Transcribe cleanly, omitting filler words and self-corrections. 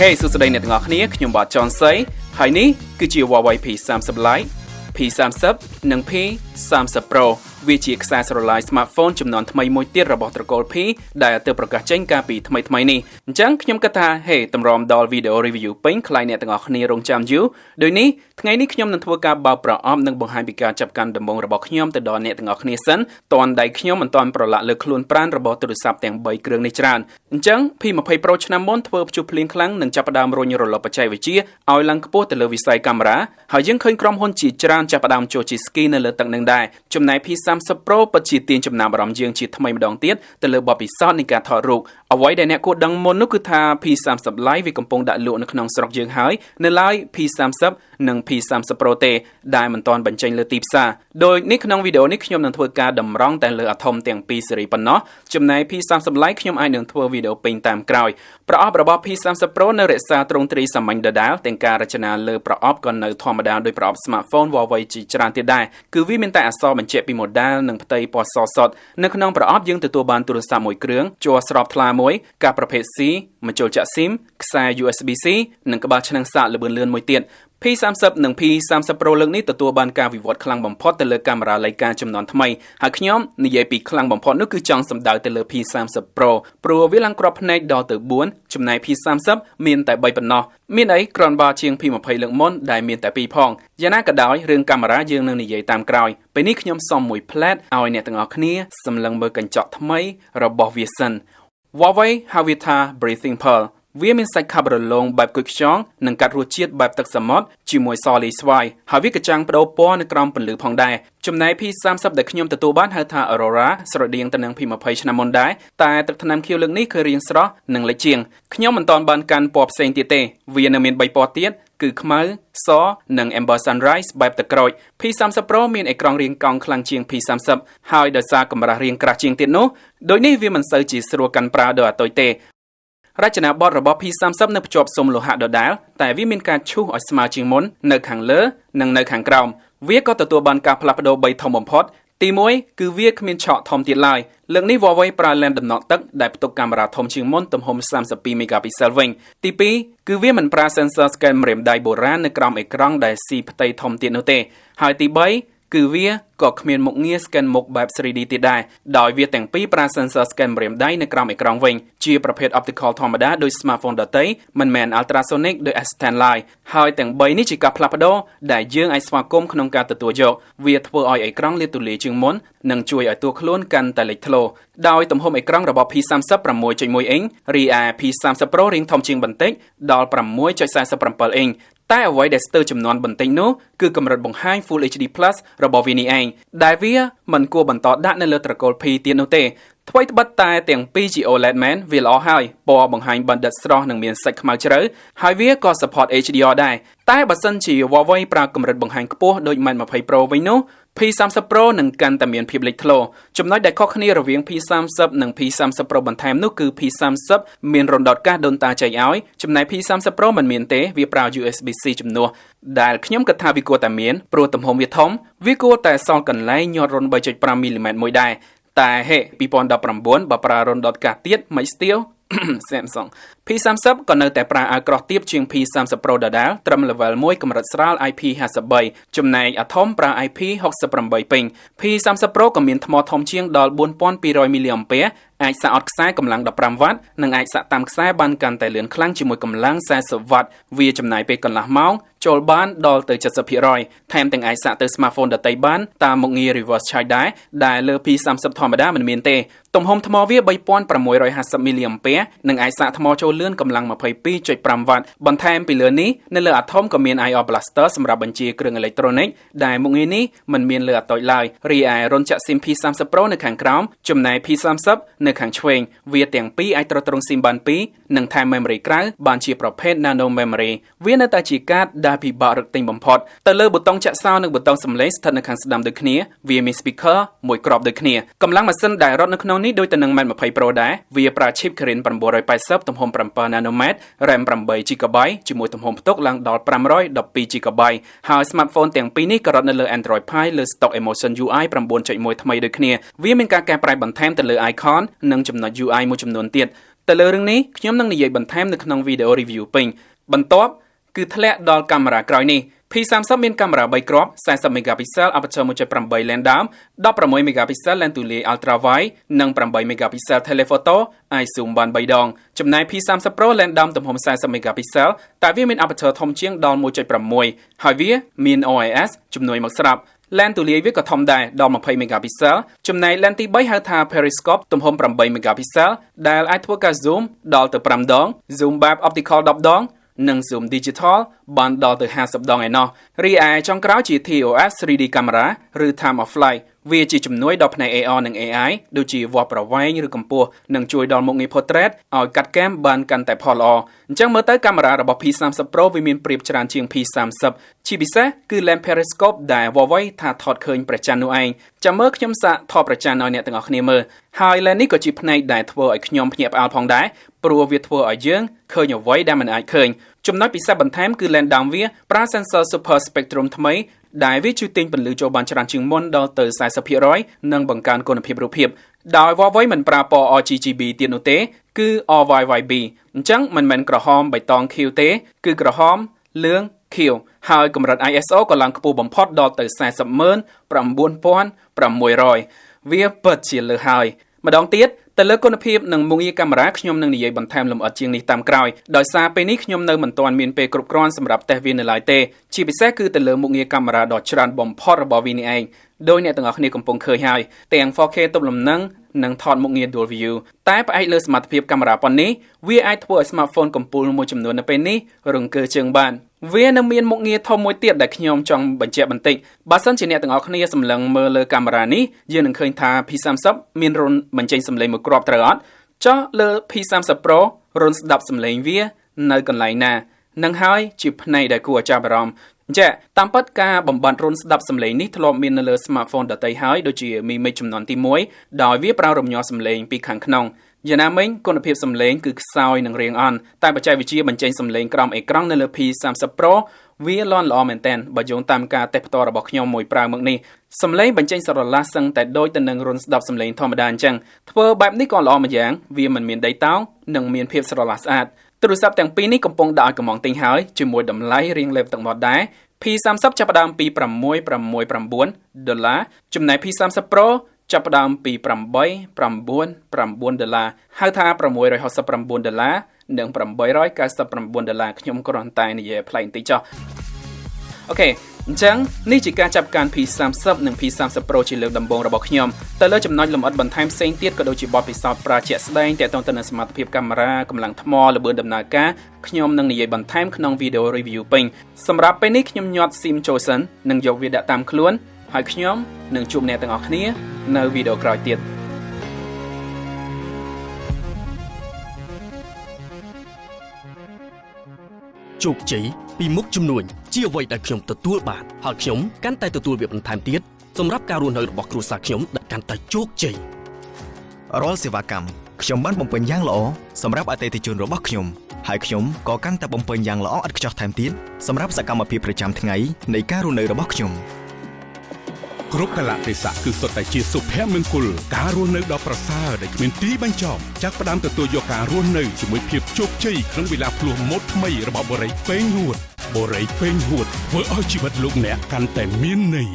Hey សួស្តីអ្នកទាំងអស់គ្នាខ្ញុំបាទចនស័យហើយនេះគឺជា Huawei P30 Lite P30 និង P30 Pro វាជាខ្សែស្រឡាយ smartphone ចំនួនថ្មីមួយទៀតរបស់ត្រកូល P ដែលទើបប្រកាសចេញកាលពីថ្មីនេះអញ្ចឹងខ្ញុំគិតថា Hey តម្រាំដល់ video review ពេញខ្លាយអ្នកទាំងអស់គ្នារងចាំយូរដូចនេះថ្ងៃនេះខ្ញុំនឹងធ្វើការបើកប្រអប់និងបង្ហាញពីការចាប់កាន់ដំបងរបស់ខ្ញុំទៅដល់អ្នកទាំងអស់គ្នាសិនតនដៃខ្ញុំមិនទាន់ប្រឡាក់លើខ្លួនប្រាណរបស់ទូរស័ព្ទទាំង3គ្រឿងនេះច្រើនអញ្ចឹង P30 Pro ឆ្នាំមុនធ្វើព្យុះភ្លៀងខ្លាំងនិងចាប់ផ្ដើមរុញរលកបច្ចេកវិទ្យាឲ្យឡើងខ្ពស់ទៅលើវិស័យកាមេរ៉ាហើយយើងឃើញក្រុមហ៊ុនជាច្រើនចាប់ផ្ដើមចូលជិះស្គីនៅលើទឹកនឹងដែរចំណែក P30 Pro ពិតជាទាញចំណាប់អារម្មណ៍យើងជាថ្មីម្ដងទៀតទៅលើបទពិសោធន៍នៃការថតរូបអ្វីដែលអ្នកគួរដឹងមុននោះគឺថា P30 Lite វាកំពុងដាក់លក់នៅក្នុងស្រុកយើងហើយនៅឡើយ P30 និង P30 Pro ទេដែលមិនទាន់បញ្ចេញលើទីផ្សារដោយនេះក្នុងវីដេអូនេះខ្ញុំនឹងធ្វើការតម្រង់តែលើអាថុំទាំងពីរស៊េរីប៉ុណ្ណោះចំណែក P30 Lite ខ្ញុំអាចនឹងធ្វើវីដេអូពេញតាមក្រោយប្រអប់របស់ P30 Pro នៅរក្សាទ្រង់ទ្រាយសាមញ្ញដដែលទាំងការរចនាលើប្រអប់ក៏នៅធម្មតាដោយប្រអប់ smartphone Huawei ជាច្រើនទៀតដែរគឺវាមានតែអក្សរបញ្ជាក់ពី model និងផ្ទៃពណ៌សសុទ្ធនៅក្នុងប្រអប់យើងទទួលបានទូរស័ព្ទមួយគ្រឿងជ័រស្រោបថ្លាមួយកាសប្រភេទ C បញ្ចូលចាក់ SIM ខ្សែ USB-C និងក្បាលឆ្នឹងសាកល្បឿនលឿនមួយទៀតP30 និង P30 Pro លើកនេះទទួលបានការវិវត្តខ្លាំងបំផុតទៅលើកាមេរ៉ាលេខការចំនួនថ្មីហើយខ្ញុំនិយាយពីខ្លាំងបំផុតនោះគឺចង់សំដៅទៅលើ P30 Pro ព្រោះវាឡើងគ្រាប់ភ្នែកដល់ទៅ4ចំណែក P30 មានតែ3ប៉ុណ្ណោះមានអីគ្រាន់បើជាង P20 លើកមុនដែលមានតែ2ផងយ៉ាងណាក៏ដោយរឿងកាមេរ៉ាយើងនឹងនិយាយតាមក្រោយពេលនេះខ្ញុំសុំមួយផ្លែតឲ្យអ្នកទាំងអស់គ្នាសម្លឹងមើលកញ្ចក់ថ្មីរបស់វាសិន Huawei Breathing Pearlវាមានសាច់ខាប់រលោងបែបគុយខ្យងនិងកាត់រសជាតិបែបទឹកសមុទ្រជាមួយសលីស្វាយហើយវាក៏ចាំងបដូរពណ៌នៅក្រោមពន្លឺផងដែរចំណែក P30 ដែលខ្ញុំទទួលបានហៅថា Aurora ស្រដៀងទៅនឹង P20 ឆ្នាំមុនដែរតែទឹកថ្នាំខៀវលើកនេះគឺរាងស្រស់និងលេចជាងខ្ញុំមិនទាន់បានកាន់ពណ៌ផ្សេងទៀតទេវានៅមាន3ពណ៌ទៀតគឺខ្មៅសនិង Amber Sunrise បែបទឹកក្រូច P30 Pro មានអេក្រង់រាងកោងខ្លាំងជាង P30 ហើយដោយសារកម្រាស់រាងក្រាស់ជាងទៀតនោះដូចនេះវាមិនសូវជាស្រួលកាន់ប្រើដោយអាតុយទេរចនាបថរបស់ P30 នៅភ្ជាប់ស៊ុមលោហៈដដែលតែវាមានការឈូសឲ្យស្មើជាងមុននៅខាងលើនិងនៅខាងក្រោមវាក៏ទទួលបានការផ្លាស់ប្ដូរ3ធំបំផុតទី1គឺវាគ្មានឆកធំទៀតឡើយលើកនេះ Huawei ប្រើឡេនដំណក់ទឹកដែលផ្ទុកកាមេរ៉ាធំជាងមុនទំហំ32 megapixel វិញទី2គឺវាមិនប្រើ sensor scan ម្រាមដៃបុរាណនៅក្រោមអេក្រង់ដែលស៊ីផ្ទៃធំទៀតនោះទេហើយទី3គឺវាក៏គ្មានមុខងារ scan មុខបែប 3D ទៀតដែរដោយវាទាំងពីរប្រើ sensor scan ម្រាមដៃនៅក្រោមអេក្រង់វិញជាប្រភេទ optical ធម្មតាដោយ smartphone ដទៃមិនមែន ultrasonic ដោយ S10 ឡើយហើយទាំង3នេះជាការផ្លាស់ប្ដូរដែលយើងអាចស្វាគមន៍ក្នុងការទទួលយកវាធ្វើឲ្យអេក្រង់លាតទូលាយជាងមុននិងជួយឲ្យតួខ្លួនកាន់តែលេចធ្លោដោយទំហំអេក្រង់របស់ P30 6.1 អ៊ីងរីឯ P30 Pro រាងធំជាងបន្តិចដល់ 6.47 អ៊ីងតែអ្វីដែលស្ទើរចំនួនបន្តិចនោះគឺកម្រិតបង្ហាញ Full HD+ របស់វានេះឯងដែលវាមិនគួរបន្តដាក់នៅលើត្រកូល P ទៀតនោះទេថ្មីត្បិតតែទាំងពីរជា OLED មែនវាល្អហើយពណ៌បង្ហាញបណ្ឌិតស្រស់និងមានសាច់ខ្មៅជ្រៅហើយវាក៏ support HDR ដែរតែបើសិនជា Huawei ប្រើកម្រិតបង្ហាញខ្ពស់ដូច Mate 20 Pro វិញនោះ P30 Pro នឹងកាន់តែមានភាពលេចធ្លោចំណុចដែលខុសគ្នារវាង P30 និង P30 Pro បន្ថែមនោះគឺ P30 មានរំដោតកាសដូនតាចែកឲ្យចំណែក P30 Pro មិនមានទេវាប្រើ USB-C ជំនួសដែលខ្ញុំគិតថាវាគួរតែមានព្រោះទំហំវាធំវាគួរតែសល់កន្លែងញាត់រុន 3.5 មីលីម៉ែត្រមួយដែរតែហេ2019បើប្រើរំដោតកាសទៀតមិនស្ទៀវSamsung P30 ក៏នៅតែប្រើអាវក្រោះទាបជាង P30 Pro ដដែលត្រឹម level 1កម្រិតស្រាល IP53 ចំណែកអាថុំប្រើ IP68 ពេញ P30 Pro ក៏មានថ្មធំជាងដល់ 4200 មីលីអាំពែអាចសាកអត់ខ្សែកម្លាំង15វ៉ាត់និងអាចសាកតាមខ្សែបានកាន់តែលឿនខ្លាំងជាមួយកម្លាំង40វ៉ាត់វាចំណាយពេលកន្លះម៉ោងចូលបានដល់ទៅ 70% ថែមទាំងអាចសាកទៅ smartphone ដទៃបានតាមមុខងារ reverse charge ដែរដែលលើ P30 ធម្មតាមិនមានទេទំហំថ្មវា3650មីលីអាំពែនិងអាចសាកថ្មចូលលឿនកម្លាំង 22.5 វ៉ាត់បន្ថែមពីលើនេះនៅលើអាថុំក៏មាន IR blaster សម្រាប់បញ្ជាគ្រឿងអេឡិចត្រូនិកដែលមុខងារនេះមិនមានលើអាតុចឡើយរីឯរុនចាក់ SIM P30 Pro នៅខាងក្រោមចំណែក P30 នៅខាងឆ្វេងវាទាំងពីរអាចទ្រទ្រង់ SIM បាន2និងថែម memory ក្រៅបានជាប្រភេទ nano memory វានៅតែជាកាតដែលពិបាករកទិញបំផុតទៅលើប៊ូតុងចាក់សោនិងប៊ូតុងសំឡេងស្ថិតនៅខាងស្ដាំដូចគ្នាវាមាន speaker មួយគ្រាប់ដូចគ្នាកម្លាំងម៉ាស៊ីនដែលរត់នៅក្នុងនេះដូចទៅនឹង Mate 20 Pro ដែរវាប្រើ chip Kirin 980ទំហំ7 nanometer RAM 8GB ជាមួយទំហំផ្ទុកឡើងដល់ 512GB ហើយ smartphone ទាំងពីរនេះក៏រត់នៅលើ Android Pie លើ stock Emotion UI 9.1 ថ្មីដូចគ្នាវាមានការកែប្រែបន្ថែមទៅលើ icon និងចំណុច UI មួយចំនួនទៀត ទៅលើរឿងនេះខ្ញុំនឹងនិយាយបន្ថែមនៅក្នុងវីដេអូ review ពេញបន្ទាប់គឺធ្លាក់ដល់កាមេរ៉ាក្រោយនេះ P30 មានកាមេរ៉ា3គ្រាប់ 40 megapixel aperture 1.8 lens ដើម 16 megapixel lens ទូលាយ ultra wide និង 8 megapixel telephoto អាច zoom បាន3ដងចំណែក P30 Pro lens ដើមទំហំ 40 megapixel តែវាមាន aperture ធំជាងដល់ 1.6 ហើយវាមាន OIS ជំនួយមកស្រាប់ lens ទូលាយវាក៏ធំដែរដល់ 20 megapixel ចំណែក lens ទី3ហៅថា periscope ទំហំ 8 megapixel ដែលអាចធ្វើការ zoom ដល់ទៅ 5 ដង zoom បែប optical 10 ដងនិង zoom digital បានដល់ទៅ 50 ដងឯណោះរីឯចុងក្រោយជា TOF 3D camera ឬ time of flight វាជាជំនួយដល់ផ្នែក AR និង AI ដូចជាវាស់ប្រវែងឬកម្ពស់និងជួយដល់មុខងារ portrait ឲ្យកាត់គែមបានកាន់តែផលល្អអញ្ចឹងមើលទៅកាមេរ៉ារបស់ P30 Pro វាមានប្រៀបច្រើនជាង P30 ជាពិសេសគឺ lens periscope ដែល Huawei ថាថតឃើញព្រះច័ន្ទនោះឯងចាំមើលខ្ញុំសាកថតព្រះច័ន្ទឲ្យអ្នកទាំងអស់គ្នាមើលហើយ lens នេះក៏ជាផ្នែកដែលធ្វើឲ្យខ្ញុំភ្ញាក់ផ្អើលផងដែរព្រោះវាធ្វើឲ្យយើងឃើញអ្វីដែលមិនអាចឃើញចំណុចពិសេសបន្ថែមគឺ lens ដើមវាប្រើ sensor super spectrum ថ្មីដែលវាជួយទាញពន្លឺចូលបានច្រើនជាងមុនដល់ទៅ 40% និងបង្កើនគុណភាពរូបភាពដោយ Huawei មិនប្រើពណ៌ RGB ទៀតនោះទេគឺ RYYB អញ្ចឹងមិនមែនក្រហមបៃតងខៀវទេគឺក្រហមលឿងខៀវហើយកម្រិត ISO ក៏ឡើងខ្ពស់បំផុតដល់ទៅ 40600 វាពិតជាលើហើយម្ដងទៀតទៅលើគុណភាពនិងមុខងារកាមេរ៉ាខ្ញុំនឹងនិយាយបន្ថែមលម្អិតជាងនេះតាមក្រោយដោយសារពេលនេះខ្ញុំនៅមិនទាន់មានពេលគ្រប់គ្រាន់សម្រាប់តេស្តវានៅឡើយទេជាពិសេសគឺទៅលើមុខងារកាមេរ៉ាដ៏ច្រើនបំផុតរបស់វានេះឯងដោយអ្នកទាំងអស់គ្នាកំពុងឃើញហើយទាំង 4K ទប់លំនឹងនិងថតមុខងារ Dual View តែផ្អែកលើសមត្ថភាពកាមេរ៉ាប៉ុណ្នេះវាអាចធ្វើឲ្យ smartphone កំពូលមួយចំនួននៅពេលនេះរង្គើជើងបានវានៅមានមុខងារធំមួយទៀតដែលខ្ញុំចង់បញ្ជាក់បន្តិចបើសិនជាអ្នកទាំងអស់គ្នាសម្លឹងមើលលើកាមេរ៉ានេះយើងនឹងឃើញថា P30 មានរុនបញ្ចេញសំឡេងមួយគ្រាប់ត្រូវអត់ចុះលើ P30 Pro រុនស្ដាប់សំឡេងវានៅកន្លែងណានឹងហើយជាផ្នែកដែលគួរឲ្យចាប់អារម្មណ៍ចាតាមពិតការបំបត្តិរុនស្ដាប់សំឡេងនេះធ្លាប់មាននៅលើ smartphone ដទៃហើយដូចជា Mi Mix ចំនួនទី1ដោយវាប្រើរំញ័រសំឡេងពីខាងក្នុងយ៉ាងណាមិញគុណភាពសំឡេងគឺខ្សោយនិងរាងអន់តែបច្ចេកវិទ្យាបញ្ចេញសំឡេងក្រោមអេក្រង់នៅលើ P30 Pro វាលាន់ល្អមែនទែនបើយោងតាមការតេស្តផ្ទាល់របស់ខ្ញុំមួយប្រើមកនេះសំឡេងបញ្ចេញស្រឡះសឹងតែដូចទៅនឹងរុនស្ដាប់សំឡេងធម្មតាអញ្ចឹងធ្វើបែបនេះក៏ល្អមួយយ៉ាងវាមិនមានដីតោងនិងមានភាពស្រឡះស្អាតទូរស័ព្ទទាំងពីរនេះកំពុងដាក់ឲ្យកំងទិញហើយជាមួយតម្លៃរៀងលេបទឹកមាត់ដែរ P30 ចាប់ផ្ដើមពី$669 ចំណែក P30 Pro ចាប់ផ្ដើមពី$899 ហៅថា$669និង$899ខ្ញុំគ្រាន់តែនិយាយផ្លែបន្តិចចុះអូខេអញ្ចឹងនេះជាការចាប់កាន់ P30 និង P30 Pro ជាលើកដំបូងរបស់ខ្ញុំទៅលើចំណុចលម្អិតបន្ថែមផ្សេងទៀតក៏ដូចជាបទពិសោធន៍ប្រើជាក់ស្ដែងទាក់ទងទៅនឹងសមត្ថភាពកាមេរ៉ាកម្លាំងថ្មល្បឿនដំណើរការខ្ញុំនឹងនិយាយបន្ថែមក្នុងវីដេអូ review ពេញសម្រាប់ពេលនេះខ្ញុំញាត់ SIM ចូលសិននិងយកវាដាក់តាមខ្លួនហើយខ្ញុំនឹងជួបអ្នកទាំងអស់គ្នានៅវីដេអូក្រោយទៀតជោគជ័យពីមុខជំនួញជាអ្វីដែលខ្ញុំទទួលបានហើយខ្ញុំកាន់តែទទួលវាបន្ថែមទៀតសម្រាប់ការរស់នៅរបស់គ្រួសារខ្ញុំដែលកាន់តែជោគជ័យរាល់សេវាកម្មខ្ញុំបានបំពេញយ៉ាងល្អសម្រាប់អតិថិជនរបស់ខ្ញុំហើយខ្ញុំក៏កាន់តែបំពេញយ៉ាងល្អឥតខ្ចោះថែមទៀតសម្រាប់សកម្មភាពប្រចាំថ្ងៃនៃការរស់នៅរបស់ខ្ញុំគ្រប់កលៈទេសៈគឺសុទ្ធតែជាសុភមង្គលការរស់នៅដ៏ប្រសើរដែលគ្មានទីបញ្ចប់ចាប់ផ្ដើមទទួលយកការរស់នៅជាមួយភាពជោគជ័យក្នុងវេលាភ្លោះម៉ូដថ្មីរបស់បរិយាពេញហួតធ្វើឲ្យជីវិតលោកអ្នកកាន់តែមានន័យ